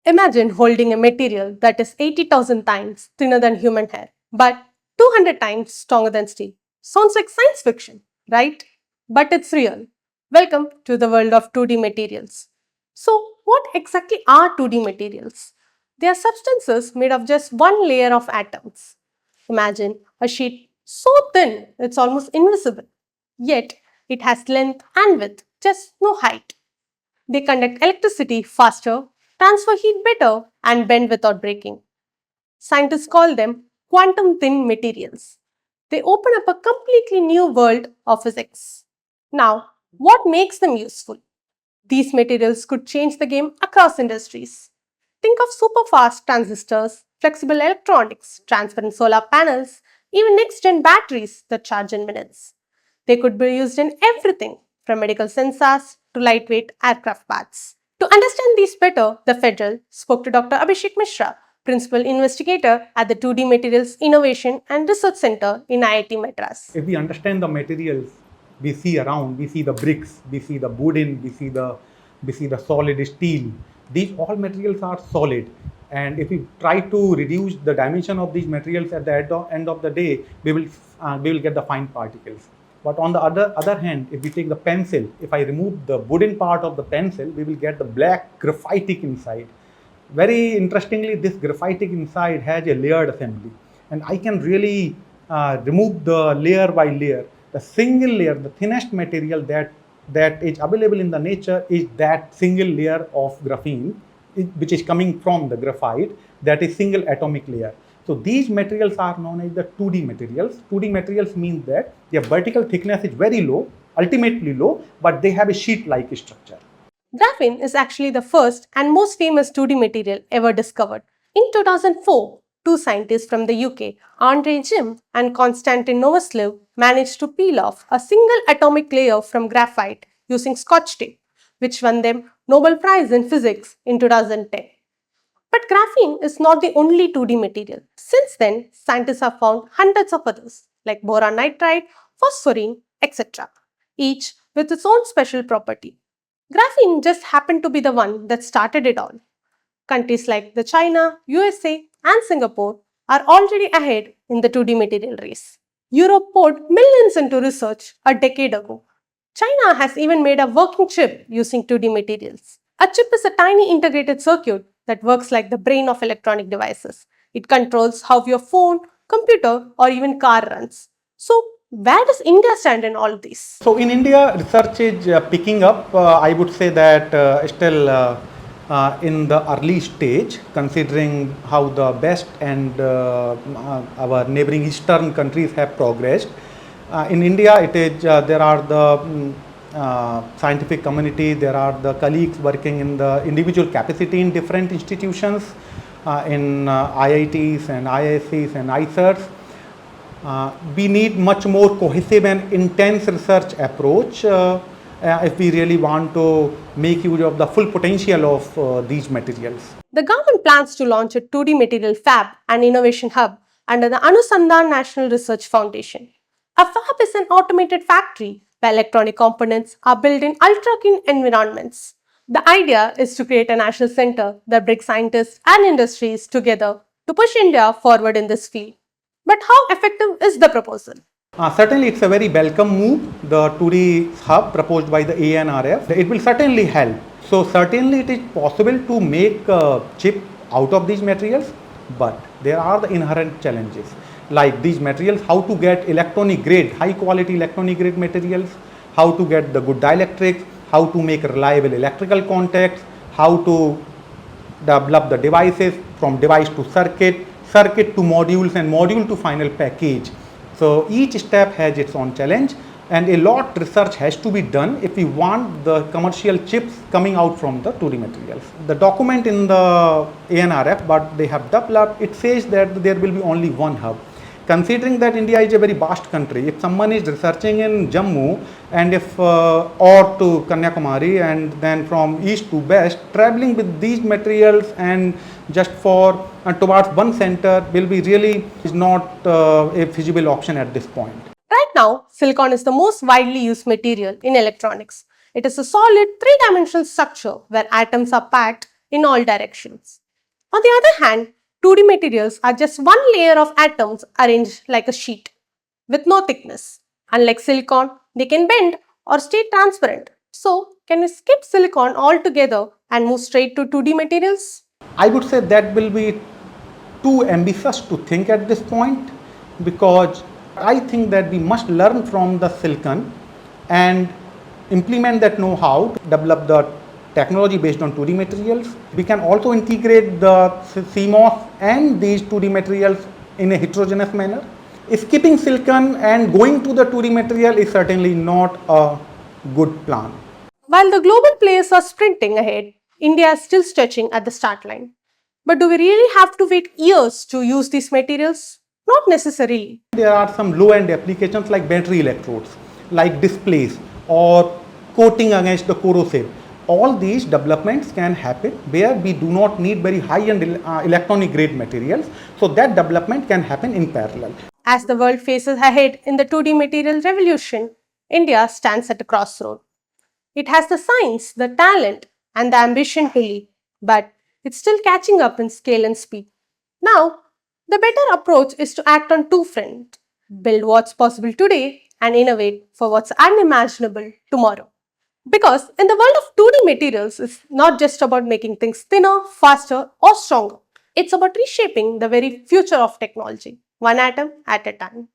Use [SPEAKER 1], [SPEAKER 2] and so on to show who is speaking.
[SPEAKER 1] Imagine holding a material that is 80,000 times thinner than human hair, but 200 times stronger than steel. Sounds like science fiction, right? But it's real. Welcome to the world of 2D materials. So, what exactly are 2D materials? They are substances made of just one layer of atoms. Imagine a sheet so thin it's almost invisible, yet it has length and width, just no height. They conduct electricity faster, transfer heat better, and bend without breaking. Scientists call them quantum thin materials. They open up a completely new world of physics. Now, what makes them useful? These materials could change the game across industries. Think of super fast transistors, flexible electronics, transparent solar panels, even next gen batteries that charge in minutes. They could be used in everything from medical sensors to lightweight aircraft parts. To understand these better, the Federal spoke to Dr. Abhishek Mishra, Principal Investigator at the 2D Materials Innovation and Research Center in IIT Madras.
[SPEAKER 2] If we understand the materials we see around, we see the bricks, we see the wooden, we see the solid steel. These all materials are solid, and if we try to reduce the dimension of these materials at the end of the day, we will get the fine particles. But on the other hand, if we take the pencil, if I remove the wooden part of the pencil, we will get the black graphitic inside. Very interestingly, this graphitic inside has a layered assembly, and I can really remove the layer by layer. The single layer, the thinnest material that is available in the nature is that single layer of graphene, which is coming from the graphite, that is single atomic layer. So these materials are known as the 2D materials. 2D materials means that their vertical thickness is very low, ultimately low, but they have a sheet-like structure.
[SPEAKER 1] Graphene is actually the first and most famous 2D material ever discovered. In 2004, two scientists from the UK, Andrei Jim and Konstantin Novoselov, managed to peel off a single atomic layer from graphite using scotch tape, which won them Nobel Prize in Physics in 2010. But graphene is not the only 2D material. Since then, scientists have found hundreds of others, like boron nitride, phosphorine, etc., each with its own special property. Graphene just happened to be the one that started it all. Countries like the China, USA, and Singapore are already ahead in the 2D material race. Europe poured millions into research a decade ago. China has even made a working chip using 2D materials. A chip is a tiny integrated circuit that works like the brain of electronic devices. It controls how your phone, computer, or even car runs. So, where does India stand in all this?
[SPEAKER 2] So in India, research is picking up. I would say that still in the early stage, considering how the West and our neighboring Eastern countries have progressed. In India, it is there are the scientific community, there are the colleagues working in the individual capacity in different institutions, in IITs and ISCs and ICERs. We need much more cohesive and intense research approach if we really want to make use of the full potential of these materials.
[SPEAKER 1] The government plans to launch a 2D material fab and innovation hub under the Anusandhan National Research Foundation. A fab is an automated factory where electronic components are built in ultra clean environments. The idea is to create a national center that brings scientists and industries together to push India forward in this field. But how effective is the proposal?
[SPEAKER 2] Certainly, it's a very welcome move, the 2D hub proposed by the ANRF. It will certainly help. So, certainly, it is possible to make a chip out of these materials, but there are the inherent challenges. Like these materials, how to get electronic grade, high quality electronic grade materials, how to get the good dielectrics, how to make reliable electrical contacts, how to develop the devices from device to circuit, circuit to modules, and module to final package. So each step has its own challenge, and a lot research has to be done if we want the commercial chips coming out from the 2D materials. The document in the ANRF, but they have developed, it says that there will be only one hub. Considering that India is a very vast country, if someone is researching in Jammu and if or to Kanyakumari and then from east to west, traveling with these materials and just for towards one center will be really is not a feasible option at this point.
[SPEAKER 1] Right now, silicon is the most widely used material in electronics. It is a solid three-dimensional structure where atoms are packed in all directions. On the other hand, 2D materials are just one layer of atoms arranged like a sheet with no thickness. Unlike silicon, they can bend or stay transparent. So, can we skip silicon altogether and move straight to 2D materials?
[SPEAKER 2] I would say that will be too ambitious to think at this point, because I think that we must learn from the silicon and implement that know-how to develop the technology based on 2D materials. We can also integrate the CMOS and these 2D materials in a heterogeneous manner. Skipping silicon and going to the 2D material is certainly not a good plan.
[SPEAKER 1] While the global players are sprinting ahead, India is still stretching at the start line. But do we really have to wait years to use these materials? Not necessarily.
[SPEAKER 2] There are some low-end applications like battery electrodes, like displays or coating against the corrosive. All these developments can happen where we do not need very high-end electronic grade materials. So that development can happen in parallel.
[SPEAKER 1] As the world faces ahead in the 2D material revolution, India stands at a crossroad. It has the science, the talent, and the ambition to lead, but it's still catching up in scale and speed. Now, the better approach is to act on two fronts: build what's possible today and innovate for what's unimaginable tomorrow. Because in the world of 2D materials, it's not just about making things thinner, faster, or stronger. It's about reshaping the very future of technology, one atom at a time.